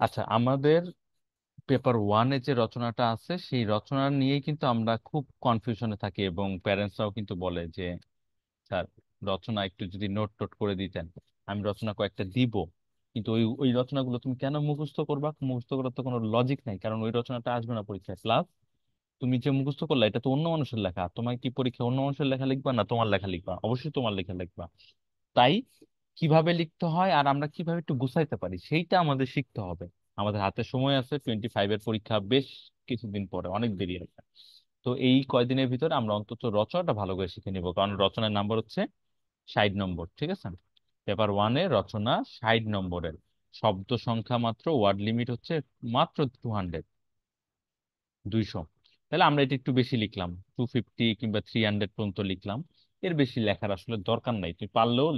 আচ্ছা, আমাদের পেপার ওয়ানে যে রচনাটা আছে সেই রচনা নিয়েই কিন্তু আমরা খুব কনফিউশনে থাকি, এবং প্যারেন্টসরাও কিন্তু বলে যে স্যার, রচনা একটু যদি নোট টোট করে দিতেন। আমি রচনা কয়েকটা দিব, কিন্তু ওই ওই রচনাগুলো তুমি কেন মুখস্থ করবা? মুখস্থ করার তো কোনো লজিক নাই, কারণ ওই রচনাটা আসবে না পরীক্ষায়। প্লাস তুমি যে মুখস্থ করলা এটা তো অন্য মানুষের লেখা, তোমার কি পরীক্ষা অন্য মানুষের লেখা লিখবা না তোমার লেখা লিখবা? অবশ্যই তোমার লেখা লিখবা। তাই কিভাবে লিখতে হয় আর আমরা কিভাবে একটু গুছাইতে পারি সেইটা আমাদের শিখতে হবে। আমাদের হাতে সময় আছে, 25-এর পরীক্ষা বেশ কিছুদিন পরে, অনেক দেরি আছে। তো এই কয়দিনের ভিতরে আমরা অন্তত রচনাটা ভালো করে শিখে নিব, কারণ রচনার নাম্বার হচ্ছে 60 নম্বর, ঠিক আছে? পেপার ওয়ানে রচনা 60 নম্বরের। শব্দ সংখ্যা মাত্র, ওয়ার্ড লিমিট হচ্ছে মাত্র 200। তাহলে আমরা এটা একটু বেশি লিখলাম, 250 কিংবা 300 পর্যন্ত লিখলাম। এর বেশি লেখার আসলে দরকার নাই, তুই পারলেও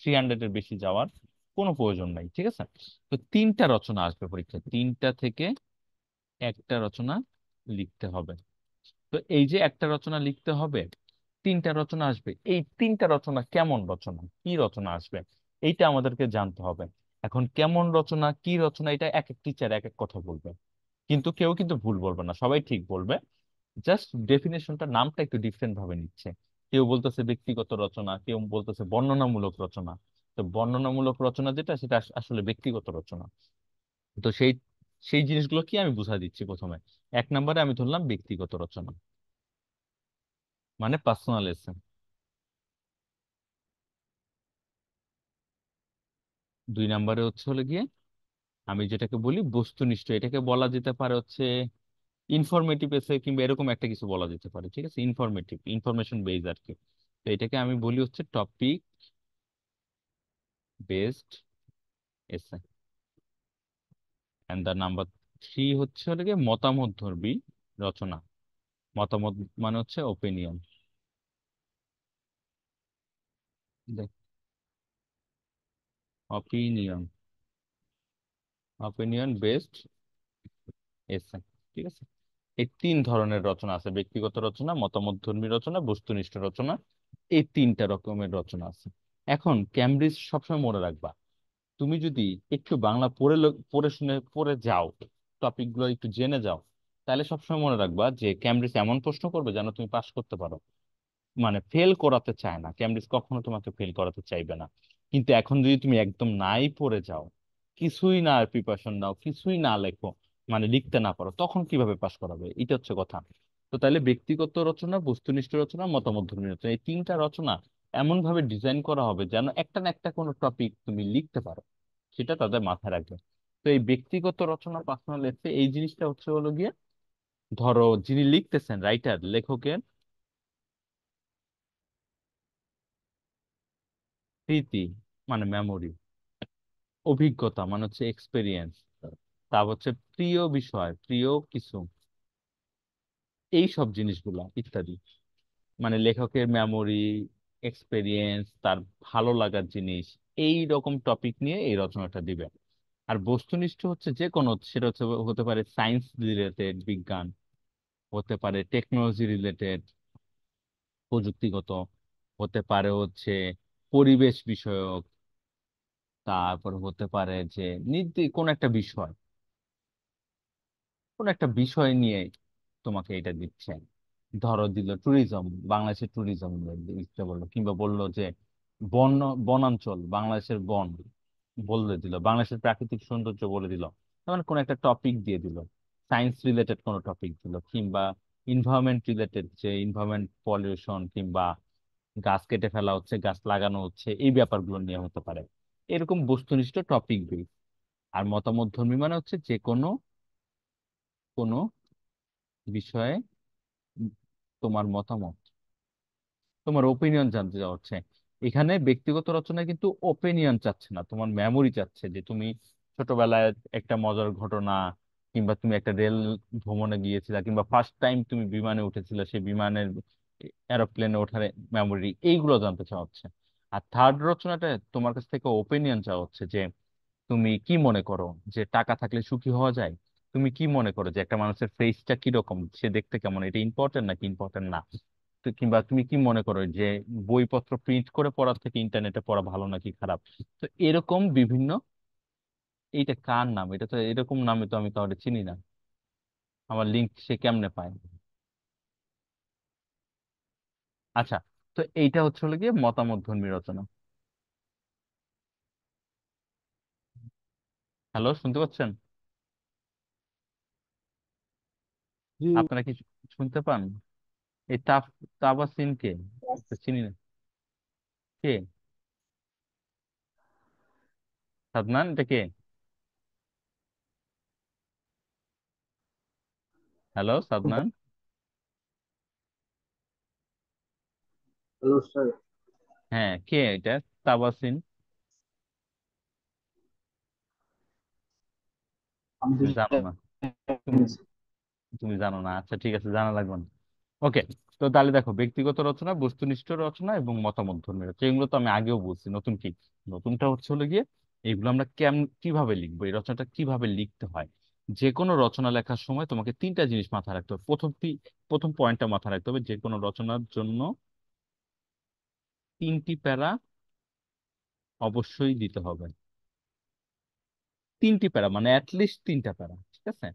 300-এর বেশি যাওয়ার কোনো প্রয়োজন নাই, ঠিক আছে? তো তিনটা রচনা আসবে পরীক্ষায়, তিনটা থেকে একটা রচনা লিখতে হবে। তো এই যে একটা রচনা লিখতে হবে, তিনটা রচনা আসবে, এই তিনটা রচনা কেমন রচনা, কি রচনা আসবে, এইটা আমাদেরকে জানতে হবে। এখন কেমন রচনা, কি রচনা, এটা এক এক টিচার এক এক কথা বলবে, কিন্তু কেউ কিন্তু ভুল বলবে না, সবাই ঠিক বলবে। জাস্ট ডেফিনেশনটা, নামটা একটু ডিফারেন্ট ভাবে নিচ্ছে। কেউ বলতেছে ব্যক্তিগত রচনা, কেউ বলতেছে বর্ণনামূলক রচনা। তো বর্ণনামূলক রচনা যেটা, সেটা আসলে ব্যক্তিগত রচনা। তো সেই সেই জিনিসগুলো কি আমি বুঝা দিচ্ছি প্রথমে। 1 নম্বরে আমি ধরলাম ব্যক্তিগত রচনা, মানে পার্সোনাল এসে। 2 নম্বরে হচ্ছে হলো গিয়ে আমি যেটাকে বলি বস্তুনিষ্ঠ, এটাকে বলা যেতে পারে হচ্ছে ইনফরমেটিভ এসে, কিংবা এরকম একটা কিছু বলা যেতে পারে, ঠিক আছে? ইনফরমেটিভ, ইনফরমেশন বেজ আর কি। তো এটাকে আমি বলি হচ্ছে টপিক বেসড এসে। এন্ড দ্য নাম্বার 3 হচ্ছে হলো গিয়ে মতামত ধর্মী রচনা। মতামত মানে হচ্ছে ওপিনিয়ন। অপিনিয়ন, অপিনিয়ন বেসড এসে, ঠিক আছে? এই 3 ধরনের রচনা আছে: ব্যক্তিগত রচনা, মতামত ধর্মী রচনা, বস্তুনিষ্ঠ রচনা। এই 3টা রকমের রচনা আছে। এখন ক্যামব্রিজ সবসময় মনে রাখবা, তুমি যদি একটু বাংলা পড়ে শুনে পড়ে যাও, টপিক গুলো একটু জেনে যাও, তাহলে সবসময় মনে রাখবা যে ক্যামব্রিজ এমন প্রশ্ন করবে যেন তুমি পাশ করতে পারো। মানে ফেল করাতে চায় না, ক্যামব্রিজ কখনো তোমাকে ফেল করাতে চাইবে না। কিন্তু এখন যদি তুমি একদম নাই পড়ে যাও, কিছুই না প্রিপারেশন নাও, কিছুই না লেখো, মানে লিখতে না পারো, তখন কিভাবে পাশ করাবে? এটা হচ্ছে কথা। তো তাহলে ব্যক্তিগত রচনা, বস্তুনিষ্ঠ রচনা, মতামতধর্মী রচনা, এই 3টা রচনা এমন ভাবে ডিজাইন করা হবে যেন একটা না একটা কোনো টপিক তুমি লিখতে পারো, সেটা তাদের মাথায় রাখবে। তো এই ব্যক্তিগত রচনা, পার্সোনাল এসে, এই জিনিসটা হচ্ছে হলো গিয়ে, ধরো যিনি লিখতেছেন, রাইটার, লেখকের স্মৃতি মানে মেমোরি, অভিজ্ঞতা মানে হচ্ছে এক্সপেরিয়েন্স, তা হচ্ছে প্রিয় বিষয়, প্রিয় কিছু, এই সব জিনিসগুলা ইত্যাদি, মানে লেখকের মেমোরি, এক্সপেরিয়েন্স, তার ভালো লাগার জিনিস, এই রকম টপিক নিয়ে এই রচনাটা দিবে। আর বস্তুনিষ্ঠ হচ্ছে যে কোনো, সেটা হচ্ছে হতে পারে সায়েন্স রিলেটেড, বিজ্ঞান, হতে পারে টেকনোলজি রিলেটেড, প্রযুক্তিগত, হতে পারে হচ্ছে পরিবেশ বিষয়ক, তারপর হতে পারে যে কোন একটা বিষয়, কোন একটা বিষয় নিয়ে তোমাকে এটা দিচ্ছে। ধরো দিল ট্যুরিজম, বাংলাদেশের ট্যুরিজম দিতে বললো, কিংবা বললো যে বন, বনাঞ্চল, বাংলাদেশের বন বলে দিল, বাংলাদেশের প্রাকৃতিক সৌন্দর্য বলে দিল। তার মানে কোন একটা টপিক দিয়ে দিল, সায়েন্স রিলেটেড কোনো টপিক দিল, কিংবা ইনভায়রনমেন্ট রিলেটেড, যে ইনভায়রনমেন্ট পলিউশন, কিংবা গাছ কেটে ফেলা হচ্ছে, গাছ লাগানো হচ্ছে, এই ব্যাপারগুলো নিয়ে হতে পারে। এরকম বস্তুনিষ্ঠ টপিক বেস। আর মতামত ধর্মী মানে হচ্ছে যে কোনো কোনো বিষয়ে উম তোমার মতামত, তোমার ওপিনিয়ন জানতে চাওয়া হচ্ছে। এখানে ব্যক্তিগত রচনায় কিন্তু ওপিনিয়ন চাচ্ছে না, তোমার মেমোরি চাচ্ছে, যে তুমি ছোটবেলায় একটা মজার ঘটনা, কিংবা তুমি একটা রেল ভ্রমণে গিয়েছিলে, কিংবা ফার্স্ট টাইম তুমি বিমানে উঠেছিলে, সেই বিমানের, এরোপ্লেনে ওঠার মেমোরি, এইগুলো জানতে চাওয়া হচ্ছে। আর থার্ড রচনাটা তোমার কাছ থেকে ওপিনিয়ন চাওয়া হচ্ছে, যে তুমি কি মনে করো যে টাকা থাকলে সুখী হওয়া যায়? তুমি কি মনে করো যে একটা মানুষের ফেসটা কিরকম, সে দেখতে কেমন, এটা ইম্পর্টেন্ট নাকি ইম্পর্টেন্ট না? তো কিংবা তুমি কি মনে করো যে বইপত্র প্রিন্ট করে পড়ার থেকে ইন্টারনেটে পড়া ভালো নাকি খারাপ? তো এরকম বিভিন্ন, এইটা কার নাম? এটা তো এরকম নামে তো আমি কাউকে চিনি না। আমার লিঙ্ক সে কেমনে পায়? আচ্ছা, তো এইটা হচ্ছে হলো গিয়ে মতামত ধর্মী রচনা। হ্যালো, শুনতে পাচ্ছেন? জি। আপনারা কি শুনতে পান? এই তাবাসিন কে? Yes. তো চিনি না। কে? সাদমান, এটা কে? হ্যালো সাদমান। Hello sir. হ্যাঁ, কে এটা? তাবাসিন? আমি তো তুমি জানো না? তুমি জেনেছি। তুমি জানো না? আচ্ছা, ঠিক আছে, জানা লাগবে না। ওকে। তো তাহলে দেখো, ব্যক্তিগত রচনা, বস্তুনিষ্ঠ রচনা এবং মতামত ধর্মী রচনা, এগুলো তো আমি আগেও বলছি। নতুন কি? নতুনটা হচ্ছে হলো গিয়ে এগুলো আমরা কিভাবে লিখবো, এই রচনাটা কিভাবে লিখতে হয়। যে কোনো রচনা লেখার সময় তোমাকে তিনটা জিনিস মাথায় রাখতে হবে। প্রথম পয়েন্টটা মাথায় রাখতে হবে, যে কোনো রচনার জন্য তিনটি প্যারা অবশ্যই দিতে হবে। তিনটি প্যারা মানে অ্যাটলিস্ট তিনটা প্যারা, ঠিক আছে?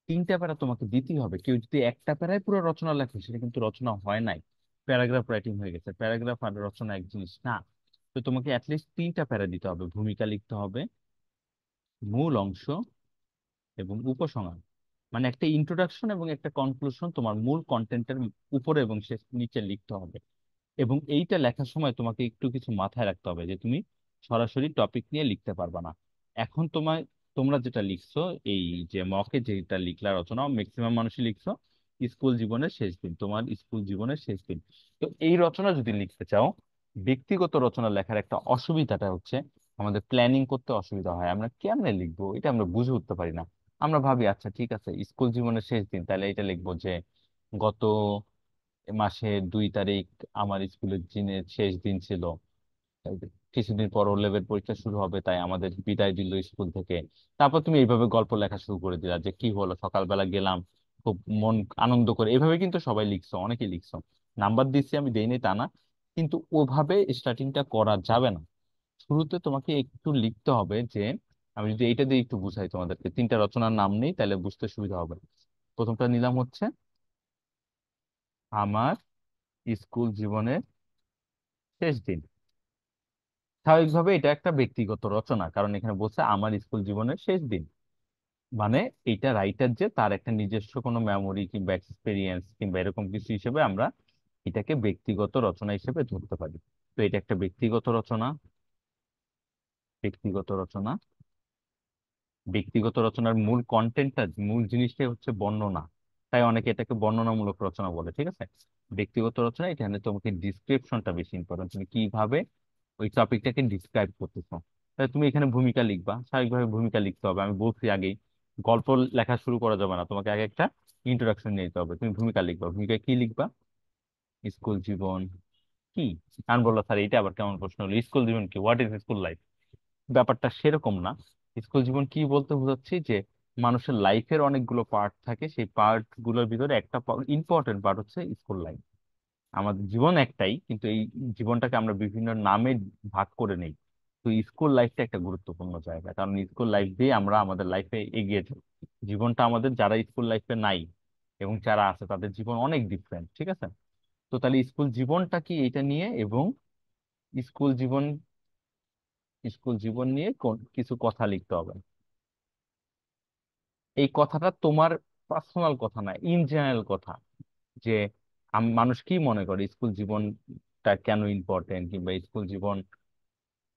তিনটা প্যারা তোমাকে দিতেই হবে। কেউ যদি একটা প্যারায় পুরো রচনা লেখে, সেটা কিন্তু রচনা হয় নাই, প্যারাগ্রাফ রাইটিং হয়ে গেছে। প্যারাগ্রাফ আর রচনা এক জিনিস না। তো তোমাকে অ্যাটলিস্ট তিনটা প্যারা দিতে হবে। ভূমিকা লিখতে হবে, মূল অংশ এবং উপসংহার। মানে একটা ইন্ট্রোডাকশন এবং একটা কনক্লুশন তোমার মূল কন্টেন্টের উপরে এবং শেষ নিচে লিখতে হবে। এবং এইটা লেখার সময় তোমাকে একটু কিছু মাথায় রাখতে হবে, যে তুমি সরাসরি টপিক নিয়ে লিখতে পারবা না। এখন তোমরা যেটা লিখছো, এই যে মকে যেটা লিখলা রচনা, ম্যাক্সিমাম মানুষই লিখছো স্কুল জীবনের শেষ দিন, তোমার স্কুল জীবনের শেষ দিন। তো এই রচনা যদি লিখতে চাও, ব্যক্তিগত রচনা লেখার একটা অসুবিধাটা হচ্ছে আমাদের প্ল্যানিং করতে অসুবিধা হয়। আমরা কেমনে লিখবো এটা আমরা বুঝে উঠতে পারি না। আমরা ভাবি আচ্ছা ঠিক আছে, স্কুল জীবনের শেষ দিন, তাহলে এটা লিখবো যে গত মাসের 2 তারিখ আমার স্কুলের দিনের শেষ দিন ছিল। তাই কিছুদিন পর ও লেভেল পরীক্ষা শুরু হবে, তাই আমাদের বিদায় দিল স্কুল থেকে। তারপর তুমি এইভাবে গল্প লেখা শুরু করে দিলা, যে কি হলো, সকালবেলা গেলাম, খুব মন আনন্দ করে। এভাবে কিন্তু সবাই লিখছো, অনেকেই লিখছো। নাম্বার দিচ্ছি আমি, দেইনি তা না, কিন্তু ওভাবে স্টার্টিংটা করা যাবে না। শুরুতে তোমাকে একটু লিখতে হবে যে, আমি যদি এইটা দিয়ে একটু বুঝাই তোমাদেরকে, তিনটা রচনার নাম নেই তাহলে বুঝতে সুবিধা হবে। প্রথমটা নিলাম হচ্ছে আমার স্কুল জীবনের শেষ দিন। স্বাভাবিকভাবে এটা একটা ব্যক্তিগত রচনা, কারণ এখানে বলছে আমার স্কুল জীবনের শেষ দিন। মানে এটা রাইটার যে তার একটা নিজস্ব কোনো মেমোরি কিংবা এক্সপিরিয়েন্স কিংবা এরকম কিছু হিসেবে আমরা এটাকে ব্যক্তিগত রচনা হিসেবে ধরতে পারি। তো এটা একটা ব্যক্তিগত রচনা। ব্যক্তিগত রচনা। ব্যক্তিগত রচনার মূল কন্টেন্টটা, মূল জিনিসটাই হচ্ছে বর্ণনা। তাই অনেকে এটাকে বর্ণনামূলক রচনা বলে, ঠিক আছে? ব্যক্তিগত রচনা, এখানে তোমাকে ডিসক্রিপশনটা বেশি ইম্পর্টেন্ট, তুমি কিভাবে ওই টপিকটাকে ডিসক্রাইব করতেছো। তাহলে তুমি এখানে ভূমিকা লিখবা, স্বাভাবিকভাবে ভূমিকা লিখতে হবে। আমি বলছি আগেই, গল্প লেখা শুরু করা যাবে না, তোমাকে আগে একটা ইন্ট্রোডাকশন নিয়ে নিতে হবে। তুমি ভূমিকা লিখবা, ভূমিকায় কি লিখবা? স্কুল জীবন কি? কারণ বললো স্যার এটা আবার কেমন প্রশ্ন হলো, স্কুল জীবন কি, হোয়াট ইজ স্কুল লাইফ? ব্যাপারটা সেরকম না। স্কুল জীবন কি বলতে বোঝাচ্ছি যে মানুষের লাইফের অনেকগুলো পার্ট থাকে, সেই পার্ট গুলোর ভিতরে একটা ইম্পর্টেন্ট পার্ট হচ্ছে স্কুল লাইফ। আমাদের জীবন একটাই, কিন্তু এই জীবনটাকে আমরা বিভিন্ন নামে ভাগ করে নেই। তো স্কুল লাইফটা একটা গুরুত্বপূর্ণ জায়গা, কারণ স্কুল লাইফ দিয়ে আমরা আমাদের লাইফে এগিয়ে যাই। জীবনটা আমাদের, যারা স্কুল লাইফে নাই এবং যারা আছে, তাদের জীবন অনেক ডিফারেন্ট, ঠিক আছে? তো তাহলে স্কুল জীবনটা কি এটা নিয়ে, এবং স্কুল জীবন স্কুল জীবন নিয়ে কিছু কথা লিখতে হবে। এই কথাটা তোমার পার্সোনাল কথা না, ইন জেনারেল কথা। যে মানুষ কি মনে করে স্কুল জীবনটা কেন ইম্পর্টেন্ট, কিংবা স্কুল জীবন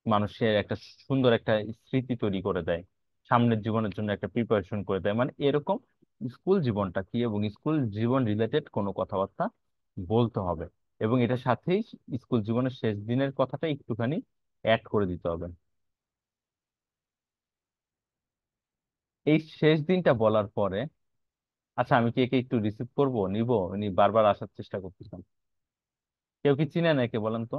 মানুষের একটা সুন্দর একটা স্মৃতি তৈরি করে দেয়, সামনের জীবনের জন্য একটা প্রিপারেশন করে দেয়, মানে এরকম স্কুল জীবনটা কি এবং স্কুল জীবন রিলেটেড কোনো কথাবার্তা বলতে হবে। এবং এটার সাথেই স্কুল জীবনের শেষ দিনের কথাটা একটুখানি অ্যাড করে দিতে হবে। এই শেষ দিনটা বলার পরে, আচ্ছা আমি কি একে একটু রিসিভ করবো, নিবো? উনি বারবার আসার চেষ্টা করতেছেন। কেউ কি চিনে না একে, বলেন তো?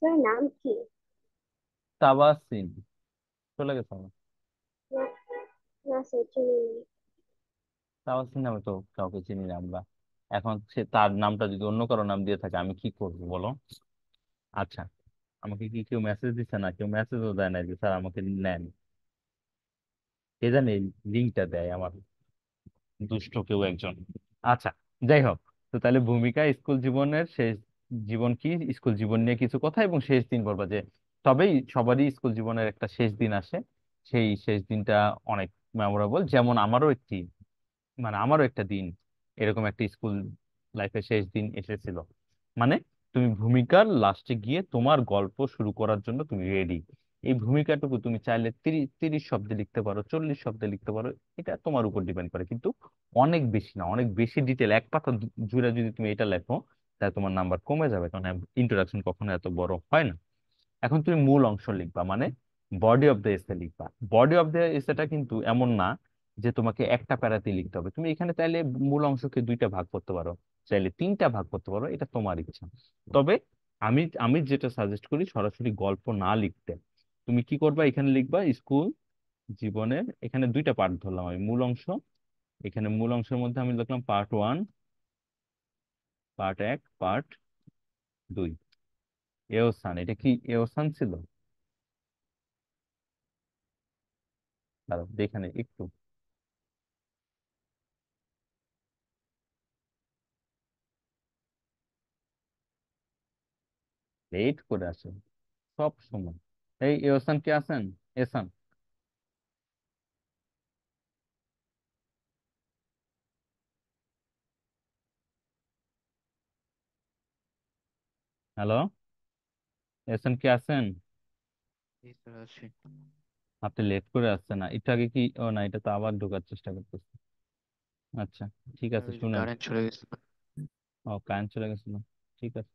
স্যার নাম কি? তাবাসিন। চলে গেছে আমার। না, না স্যার চিনি না। তাবাসিন নামে তো কাউকে চিনি না আমরা। এখন সে তার নামটা যদি অন্য কারো নাম দিয়ে থাকে, আমি কি করবো বলো? আচ্ছা, আমাকে কি কেউ মেসেজ দিচ্ছে? না, কেউ মেসেজও দেয় না যে স্যার আমাকে নেন। কে জানে লিঙ্কটা দেয় আমার, দুষ্ট কেউ একজন। আচ্ছা, যাই হোক। তো তাহলে ভূমিকা স্কুল জীবনের শেষ জীবন কি, স্কুল জীবন নিয়ে কিছু কথা এবং শেষ দিন বলবা যে তবেই সবারই স্কুল জীবনের একটা শেষ দিন আসে। সেই শেষ দিনটা অনেক মেমোরেবল। যেমন আমারও একটা দিন এরকম একটা স্কুল লাইফের শেষ দিন এসেছিল। মানে তুমি ভূমিকার লাস্টে গিয়ে তোমার গল্প শুরু করার জন্য তুমি রেডি। এই ভূমিকাটুকু তুমি চাইলে 30 শব্দে লিখতে পারো, 40 শব্দে লিখতে পারো। এটা তোমার উপর ডিপেন্ড করে, কিন্তু অনেক বেশি না, অনেক বেশি ডিটেল এক পাতা জুড়ে যদি তুমি এটা লেখো তাহলে তোমার নাম্বার কমে যাবে, কারণ ইন্ট্রোডাকশন কখনো এত বড় হয় না। এখন তুমি মূল অংশ লিখবা, মানে বডি অফ দ্য এসে লিখবা। বডি অফ দ্য এসেটা কিন্তু এমন না যে তোমাকে একটা প্যারাতে লিখতে হবে। তুমি এখানে চাইলে মূল অংশকে দুইটা ভাগ করতে পারো, চাইলে তিনটা ভাগ করতে পারো, এটা তোমার ইচ্ছা। তবে আমি আমি যেটা সাজেস্ট করি, সরাসরি গল্প না লিখতে তুমি কি করবা, এখানে লিখবা স্কুল জীবনের, এখানে দুইটা পার্ট ধরলাম আমি মূল অংশ। এখানে মূল অংশের মধ্যে আমি লিখলাম পার্ট 1, পার্ট 1, পার্ট 2। এওসান, এটা কি এওসান ছিল? দাঁড়াও দেখে নেই একটু। লেট করে আসে সব সময়। এই এহসান কে আছেন? এহসান, হ্যালো, এহসান কে আছেন? এই তো আছি। আপনি লেট করে আসছেন না একটু আগে কি? ও না, এটা তো আবার ঢোকার চেষ্টা করতেছে। আচ্ছা, ঠিক আর আছে ওই যে শুনেন। কারেন্ট চলে গেছিল। ও, কারেন্ট চলে গেছিল। ঠিক আছে।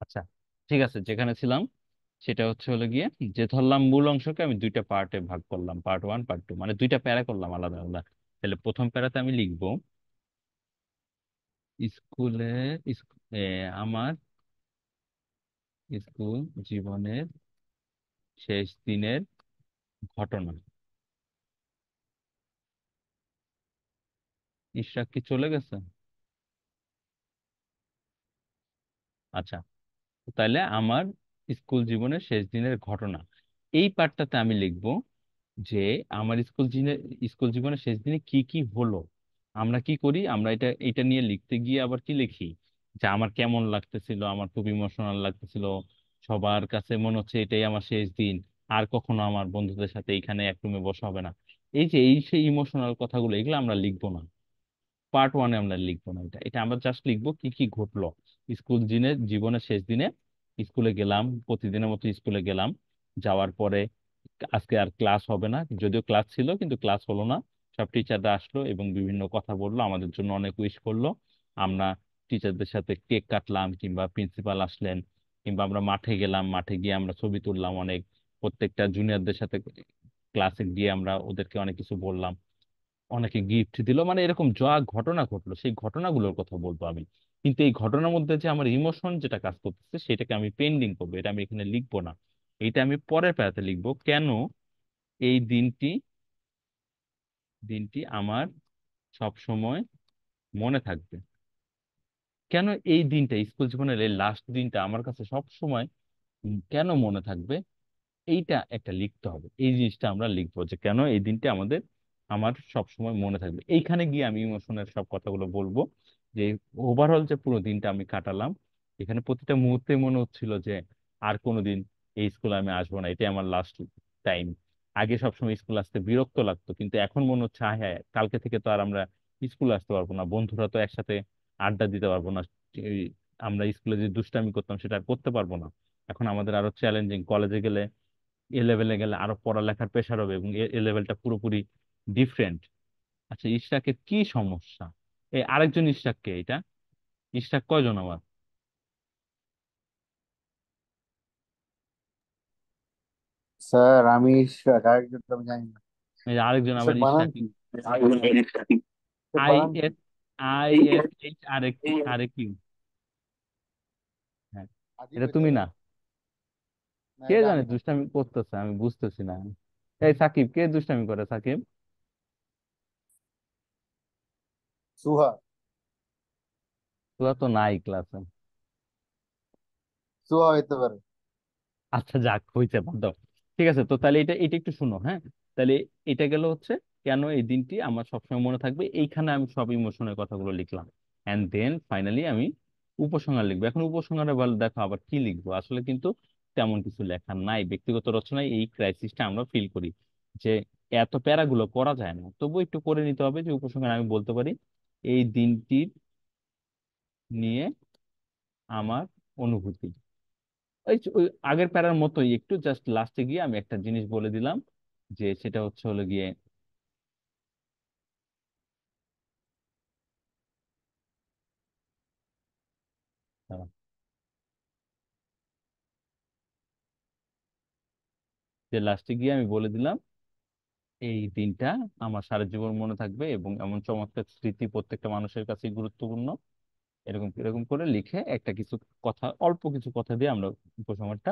আচ্ছা, ঠিক আছে, যেখানে ছিলাম সেটা হচ্ছে হলো গিয়ে, যে ধরলাম মূল অংশকে আমি দুইটা পার্টে ভাগ করলাম, পার্ট 1, পার্ট 2, মানে দুইটা প্যারা করলাম আলাদা আলাদা। তাহলে প্রথম প্যারাতে আমি লিখবো স্কুলে, আমার স্কুল জীবনের শেষ দিনের ঘটনা। ইশরাক কি চলে গেছে? আচ্ছা, তাহলে আমার স্কুল জীবনের শেষ দিনের ঘটনা, এই পার্টটাতে আমি লিখব যে আমার স্কুল জীবনের শেষ দিনে কি কি হলো। আমরা কি করি, আমরা এটা এটা নিয়ে লিখতে গিয়ে আবার কি লিখি, যে আমার কেমন লাগতেছিল, আমার খুব ইমোশনাল লাগতেছিল, সবার কাছে মনে হচ্ছে এটাই আমার শেষ দিন, আর কখনো আমার বন্ধুদের সাথে এখানে এক রুমে বসা হবে না। এই সেই ইমোশনাল কথাগুলো, এগুলো আমরা লিখবো না। পার্ট 1-এ আমরা লিখবো না, এটা এটা আমরা জাস্ট লিখবো কি কি ঘটলো স্কুল জীবনের শেষ দিনে। স্কুলে গেলাম, প্রতিদিনের মতো স্কুলে গেলাম, যাওয়ার পরে আজকে আর ক্লাস হবে না, যদিও ক্লাস ছিল কিন্তু ক্লাস হলো না। সব টিচাররা আসলো এবং বিভিন্ন কথা বললো, আমাদের জন্য অনেক উইশ করলো। আমরা টিচারদের সাথে কেক কাটলাম, কিংবা প্রিন্সিপাল আসলেন, কিংবা আমরা মাঠে গেলাম, মাঠে গিয়ে আমরা ছবি তুললাম অনেক। প্রত্যেকটা জুনিয়রদের সাথে ক্লাসে গিয়ে আমরা ওদেরকে অনেক কিছু বললাম, অনেকে গিফট দিল, মানে এরকম যা ঘটনা ঘটলো সেই ঘটনাগুলোর কথা বলবো আমি। কিন্তু এই ঘটনার মধ্যে যে আমার ইমোশন যেটা কাজ করতেছে সেটাকে আমি পেন্ডিং করবো, এটা আমি এখানে লিখবো না। এটা আমি পরের প্যারাতে লিখবো, কেন এই দিনটি আমার সব সময় মনে থাকবে। কেন এই দিনটা, স্কুল জীবনের এই লাস্ট দিনটা আমার কাছে সব সময় কেন মনে থাকবে, এইটা একটা লিখতে হবে। এই জিনিসটা আমরা লিখবো যে কেন এই দিনটা আমার সব সময় মনে থাকবে। এইখানে গিয়ে আমি ইমোশনের সব কথাগুলো বলবো, যে ওভারঅল যে পুরো দিনটা আমি কাটালাম, এখানে প্রতিটা মুহূর্তে মনে হচ্ছিল যে আর কোনোদিন এই স্কুলে আমি আসবো না, এটাই আমার লাস্ট টাইম। আগে সবসময় স্কুল আসতে বিরক্ত লাগতো, কিন্তু এখন মনে হচ্ছে হ্যাঁ হ্যাঁ, কালকে থেকে তো আর আমরা স্কুল আসতে পারবো না, বন্ধুরা তো একসাথে আড্ডা দিতে পারবো না, এই আমরা স্কুলে যে দুষ্টামি করতাম সেটা আর করতে পারবো না। এখন আমাদের আরো চ্যালেঞ্জিং, কলেজে গেলে, এ লেভেলে গেলে আরো পড়ালেখার প্রেশার হবে, এবং এ লেভেলটা পুরোপুরি ডিফারেন্ট। আচ্ছা, ইশরাকের কি সমস্যা? এই আরেকজন ইশরাক কে এটা? ইশরাক কয়জন আমার? স্যার আমি আরেকজন তো আমি জানি না। এই যে আরেকজন আবার স্যার বানান ইশরাক। কি? স্যার আই বানান কি? S I S H R A Q. হ্যাঁ, আদি এটা হইতে তুমি হবে। না? না, কে এটা জানে আমি না। দুষ্টামি করতেছে, আমি বুঝতেছি না। এই সাকিব, কে দুষ্টামি করে সাকিব? সুহা। তোরা তো নাই ক্লাসে। সুহা হইতে পারে। আচ্ছা যাক, হয়েছে, বাদ দাও। ঠিক আছে, তো তাহলে এটা এটা একটু শুনো, হ্যাঁ। তাহলে এটা গেল হচ্ছে কেন এই দিনটি আমার সবসময় মনে থাকবে, এইখানে আমি সব ইমোশনের কথাগুলো লিখলাম। এন্ড দেন ফাইনালি আমি উপসংহার লিখবো। এখন উপসংহারে বল, দেখো আবার কি লিখবো, আসলে কিন্তু তেমন কিছু লেখা নাই। ব্যক্তিগত রচনায় এই ক্রাইসিসটা আমরা ফিল করি যে এত প্যারাগুলো করা যায় না, তবু একটু করে নিতে হবে। যে উপসংহারে আমি বলতে পারি এই দিনটির নিয়ে আমার অনুভূতি। ওই আগের প্যারার মতোই একটু জাস্ট লাস্টে গিয়ে আমি একটা জিনিস বলে দিলাম, যে সেটা হচ্ছে হলো গিয়ে দাঁড়া, যে লাস্টে গিয়ে আমি বলে দিলাম এই দিনটা আমার সারা জীবন মনে থাকবে, এবং এমন চমৎকার স্মৃতি প্রত্যেকটা মানুষের কাছে গুরুত্বপূর্ণ। এরকম এরকম করে লিখে একটা কিছু কথা, অল্প কিছু কথা দিয়ে আমরা উপসংহারটা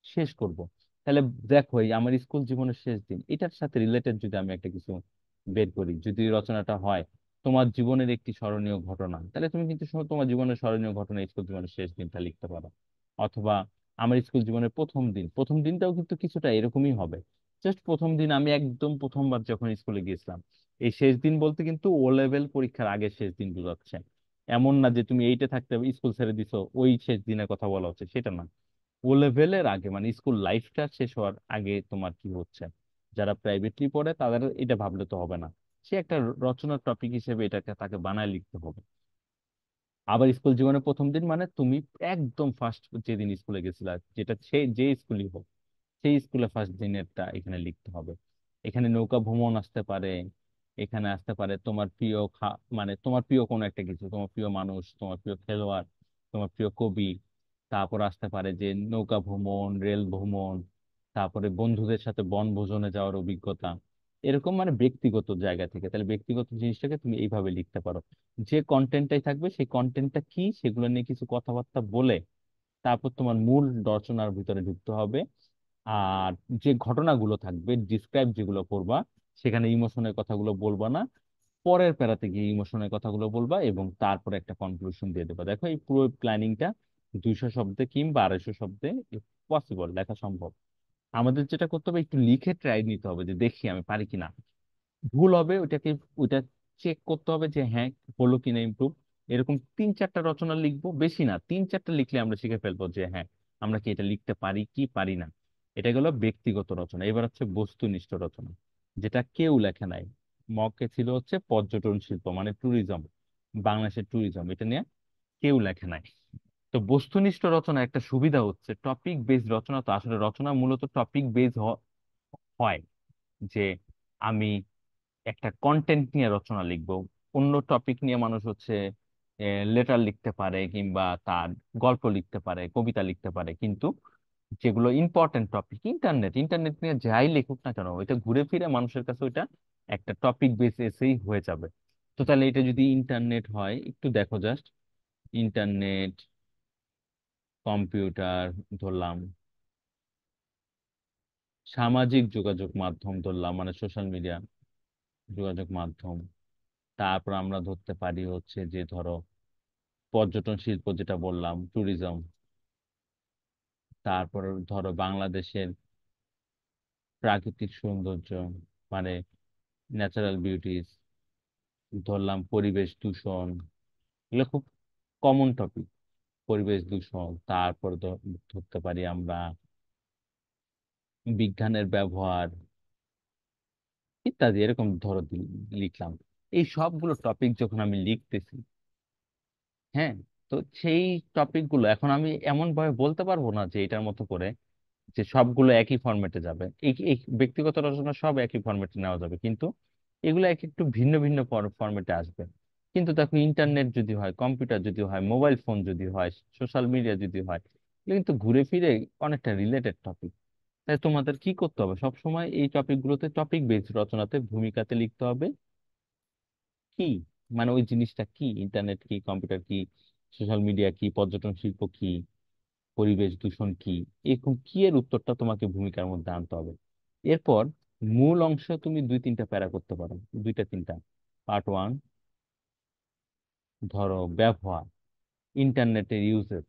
শেষ করব। তাহলে দেখো, এই আমার স্কুল জীবনের শেষ দিন, এটার সাথে রিলেটেড যদি আমি একটা কিছু বের করি, যদি রচনাটা হয় তোমার জীবনের একটি স্মরণীয় ঘটনা, তাহলে তুমি কিন্তু তোমার জীবনের স্মরণীয় ঘটনা স্কুল জীবনের শেষ দিনটা লিখতে পারো। অথবা আমার স্কুল জীবনের প্রথম দিন, প্রথম দিনটাও কিন্তু কিছুটা এরকমই হবে। জাস্ট প্রথম দিন, আমি একদম প্রথমবার যখন স্কুলে গিয়েছিলাম। এই শেষ দিন বলতে কিন্তু ও লেভেল পরীক্ষার আগের শেষ দিন বোঝাচ্ছে। এমন না যে তুমি এইটা থাকতে স্কুল ছেড়ে দিছো ওই শেষ দিনের কথা বলা হচ্ছে, সেটা না। ও লেভেলের আগে, মানে স্কুল লাইফটা শেষ হওয়ার আগে তোমার কি হচ্ছে। যারা প্রাইভেটলি পড়ে তাদের এটা ভাবলে তো হবে না। সে একটা রচনার টপিক হিসেবে এটাকে তাকে বানায় লিখতে হবে। আবার স্কুল জীবনের প্রথম দিন মানে তুমি একদম ফার্স্ট যেদিন স্কুলে গেছিলা, যেটা সে যে স্কুলই হোক, সেই স্কুলে ফার্স্ট দিনেরটা এখানে লিখতে হবে। এখানে নৌকা ভ্রমণ আসতে পারে, এখানে আসতে পারে তোমার প্রিয় মানে তোমার প্রিয় কোনো একটা কিছু, তোমার প্রিয় মানুষ, তোমার প্রিয় খেলোয়াড়, তোমার প্রিয় কবি। তারপর আসতে পারে যে নৌকা ভ্রমণ, রেল ভ্রমণ, তারপরে বন্ধুদের সাথে বনভোজনে যাওয়ার অভিজ্ঞতা। এরকম মানে ব্যক্তিগত জায়গা থেকে, তাহলে ব্যক্তিগত জিনিসটাকে তুমি এইভাবে লিখতে পারো। যে কন্টেন্টটাই থাকবে সেই কন্টেন্টটা কি সেগুলো নিয়ে কিছু কথাবার্তা বলে তারপর তোমার মূল রচনার ভিতরে ঢুকতে হবে। আর যে ঘটনাগুলো থাকবে, ডিসক্রাইব যেগুলো করবা, সেখানে ইমোশনের কথাগুলো বলবা না। পরের প্যারাতে গিয়ে ইমোশনের কথাগুলো বলবা এবং তারপরে একটা কনক্লুশন দিয়ে দেবা। দেখো এই পুরো প্ল্যানিংটা 200 শব্দে কিংবা 250 শব্দে পসিবল, লেখা সম্ভব। আমাদের যেটা করতে হবে, একটু লিখে ট্রাই নিতে হবে যে দেখি আমি পারি কিনা। ভুল হবে ওইটাকে, ওইটা চেক করতে হবে যে হ্যাঁ হলো কিনা ইমপ্রুভ। এরকম 3-4টা রচনা লিখবো, বেশি না, 3-4টা লিখলে আমরা শিখে ফেলবো যে হ্যাঁ আমরা কি এটা লিখতে পারি কি পারি না। এটা গেল ব্যক্তিগত রচনা। এবার হচ্ছে বস্তুনিষ্ঠ রচনা, যেটা কেউ লেখে নাই। মকে ছিল হচ্ছে পর্যটন শিল্প, মানে ট্যুরিজম, বাংলাদেশের ট্যুরিজম, এটা নিয়ে কেউ লেখে নাই। তো বস্তুনিষ্ঠ রচনা একটা সুবিধা হচ্ছে, টপিক বেস রচনা, তো আসলে রচনা মূলত টপিক বেস হয়। যে আমি একটা কন্টেন্ট নিয়ে রচনা লিখবো, অন্য টপিক নিয়ে মানুষ হচ্ছে লেটার লিখতে পারে কিংবা তার গল্প লিখতে পারে, কবিতা লিখতে পারে, কিন্তু যেগুলো ইম্পর্টেন্ট টপিক, ইন্টারনেট ইন্টারনেট নিয়ে যাই লিখুক না কেন, ওইটা ঘুরে ফিরে মানুষের কাছে ওইটা একটা টপিক বেস এসেই হয়ে যাবে। তো তাহলে এটা যদি ইন্টারনেট হয়, একটু দেখো জাস্ট, ইন্টারনেট, কম্পিউটার ধরলাম, সামাজিক যোগাযোগ মাধ্যম ধরলাম, মানে সোশ্যাল মিডিয়া যোগাযোগ মাধ্যম। তারপর আমরা ধরতে পারি হচ্ছে যে ধরো পর্যটন শিল্প, যেটা বললাম ট্যুরিজম। তারপর ধরো বাংলাদেশের প্রাকৃতিক সৌন্দর্য, মানে ন্যাচারাল বিউটিস। ধরলাম পরিবেশ দূষণ, এগুলো খুব কমন টপিক। পরিবেশ দূষণ, তারপর ধরতে পারি আমরা বিজ্ঞানের ব্যবহার ইত্যাদি, এরকম ধরো লিখলাম। এই সবগুলো টপিক যখন আমি লিখতেছি, হ্যাঁ, তো সেই টপিক গুলো এখন আমি এমন ভাবে বলতে পারবো না যে এটার মতো করে যে সবগুলো একই ফরম্যাটে যাবে। এই এই ব্যক্তিগত রচনা সব একই ফরম্যাটে নেওয়া যাবে, কিন্তু এগুলো এক একটু ভিন্ন ভিন্ন ফরম্যাটে আসবে। কিন্তু দেখো ইন্টারনেট যদি হয়, কম্পিউটার যদি হয়, মোবাইল ফোন যদি হয়, সোশ্যাল মিডিয়া যদি হয়, এগুলো কিন্তু ঘুরে ফিরে অনেকটা রিলেটেড টপিক। তাই তোমাদের কি করতে হবে, সব সময় এই টপিক গুলোতে টপিক বেস রচনাতে ভূমিকাতে লিখতে হবে কি, মানে ওই জিনিসটা কি, ইন্টারনেট কি, কম্পিউটার কি, সোশ্যাল মিডিয়া কি, পর্যটন শিল্প কি, পরিবেশ দূষণ কি, এরকম কি এর উত্তরটা তোমাকে ভূমিকার মধ্যে আনতে হবে। এরপর মূল অংশ তুমি 2-3টা প্যারা করতে পারো, 2-3টা। পার্ট 1, ধরো ব্যবহার, ইন্টারনেটের ইউজের,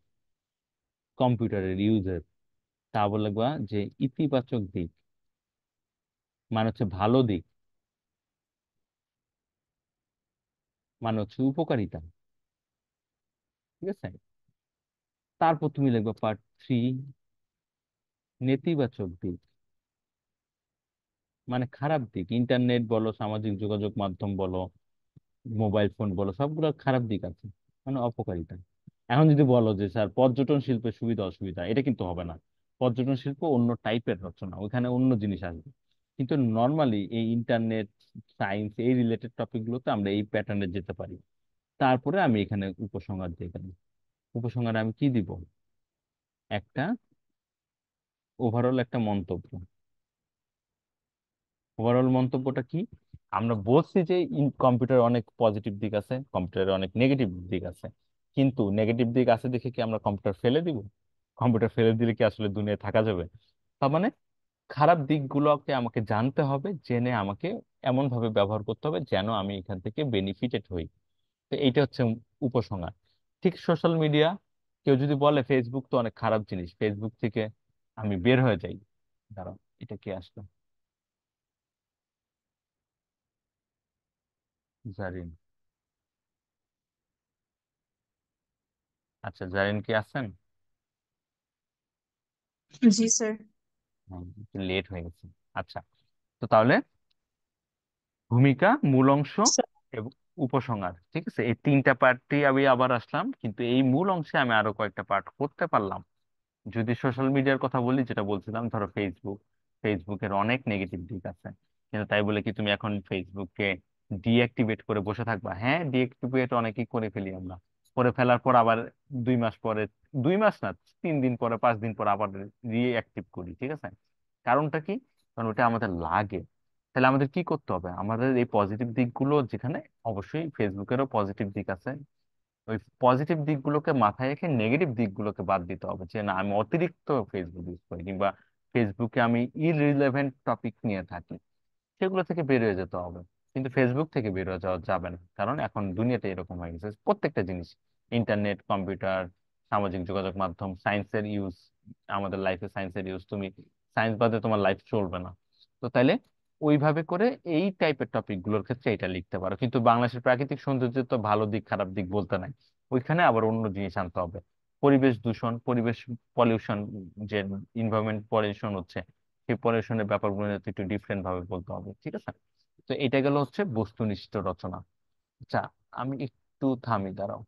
কম্পিউটারের ইউজের। তা বলে লিখবা যে ইতিবাচক দিক, মানে হচ্ছে ভালো দিক, মানে হচ্ছে উপকারিতা। ঠিক আছে। তারপর তুমি লিখবা পার্ট 3, নেতিবাচক দিক, মানে খারাপ দিক। ইন্টারনেট বলো, সামাজিক যোগাযোগ মাধ্যম বলো, মোবাইল ফোন বলো, সবগুলোর খারাপ দিক আছে, মানে অপকারিতা। এখন যদি বলো যে স্যার পর্যটন শিল্পের সুবিধা অসুবিধা, এটা কিন্তু হবে না। পর্যটন শিল্প অন্য টাইপের রচনা, ওইখানে অন্য জিনিস আসবে। কিন্তু নর্মালি এই ইন্টারনেট, সায়েন্স, এই রিলেটেড টপিক গুলোতে আমরা এই প্যাটার্নে যেতে পারি। তারপরে আমি এখানে উপসংহার দিয়ে গেলাম। উপসংহারে আমি কি দিব? একটা ওভারঅল একটা মন্তব্য। ওভারঅল মন্তব্যটা কি? আমরা বলছি যে কম্পিউটার অনেক পজিটিভ দিক আছে, কম্পিউটারের অনেক নেগেটিভ দিক আছে। কিন্তু নেগেটিভ দিক আছে দেখে কি আমরা কম্পিউটার ফেলে দিব? কম্পিউটার ফেলে দিলে কি আসলে দুনিয়ায় থাকা যাবে? তার মানে খারাপ দিকগুলোকে আমাকে জানতে হবে, জেনে আমাকে এমন ভাবে ব্যবহার করতে হবে যেন আমি এখান থেকে বেনিফিটেড হই। তো এইটা হচ্ছে উপসংহার। ঠিক সোশ্যাল মিডিয়া, কেউ যদি বলে ফেসবুক তো অনেক খারাপ জিনিস, ফেসবুক থেকে আমি বের হয়ে যাই। দাঁড়াও, এটা কি আসলো? জারিন। আচ্ছা, জারিন কি আছেন? জি স্যার। লেট হয়ে গেছে। আচ্ছা, তো তাহলে ভূমিকা, মূল অংশ এবং উপসংহার, ঠিক আছে, এই 3টা পার্টই আমি আবার আসলাম, কিন্তু এই মূল অংশে আমি আরো কয়েকটা পার্ট করতে পারলাম। যদি সোশ্যাল মিডিয়ার কথা বলি, যেটা বলছিলাম, ধরো ফেসবুক, ফেসবুকের অনেক নেগেটিভ দিক আছে। কিন্তু তাই বলে কি তুমি এখন ফেসবুককে ডিঅ্যাক্টিভেট করে বসে থাকবা? হ্যাঁ, ডিঅ্যাক্টিভেট অনেকেই করে ফেলি আমরা। করে ফেলার পর আবার 2 মাস পরে, 2 মাস না, 3 দিন পরে, 5 দিন পরে আবার রিঅ্যাক্টিভ করি। ঠিক আছে। কারণটা কি? কারণ ওটা আমাদের লাগে। তাহলে আমাদের কি করতে হবে? আমাদের এই পজিটিভ দিকগুলো, যেখানে অবশ্যই ফেসবুকেরও পজিটিভ দিক আছে, ওই পজিটিভ দিকগুলোকে মাথায় রেখে নেগেটিভ দিকগুলোকে বাদ দিতে হবে। যে না, আমি অতিরিক্ত ফেসবুক ইউজ করি, কিংবা ফেসবুকে আমি ইররিলেভেন্ট টপিক নিয়ে থাকি, সেগুলো থেকে বের হয়ে যেতে হবে। কিন্তু ফেসবুক থেকে বের হয়ে যাওয়া যাবে না, কারণ এখন দুনিয়াটা এরকম হয়ে গেছে। প্রত্যেকটা জিনিস, ইন্টারনেট, কম্পিউটার, সামাজিক যোগাযোগ মাধ্যম, সায়েন্সের ইউজ, আমাদের লাইফে সায়েন্সের ইউজ, তুমি সায়েন্স বাদে তোমার লাইফ চলবে না। তো তাইলে ওইভাবে করে এই টাইপের টপিক গুলোর ক্ষেত্রে এটা লিখতে পারো। কিন্তু বাংলাদেশের প্রাকৃতিক সৌন্দর্যের তো ভালো দিক খারাপ দিক বলতে নাই, ওইখানে আবার অন্য জিনিস আনতে হবে। পরিবেশ দূষণ, পরিবেশ পলিউশন, যে ইনভায়রনমেন্ট পলিউশন হচ্ছে, সেই পলিউশনের ব্যাপারগুলো নিয়ে তো একটু ডিফারেন্ট ভাবে বলতে হবে। ঠিক আছে। তো এটা গেল হচ্ছে বস্তুনিষ্ঠ রচনা। আচ্ছা, আমি একটু থামি, দাঁড়াও।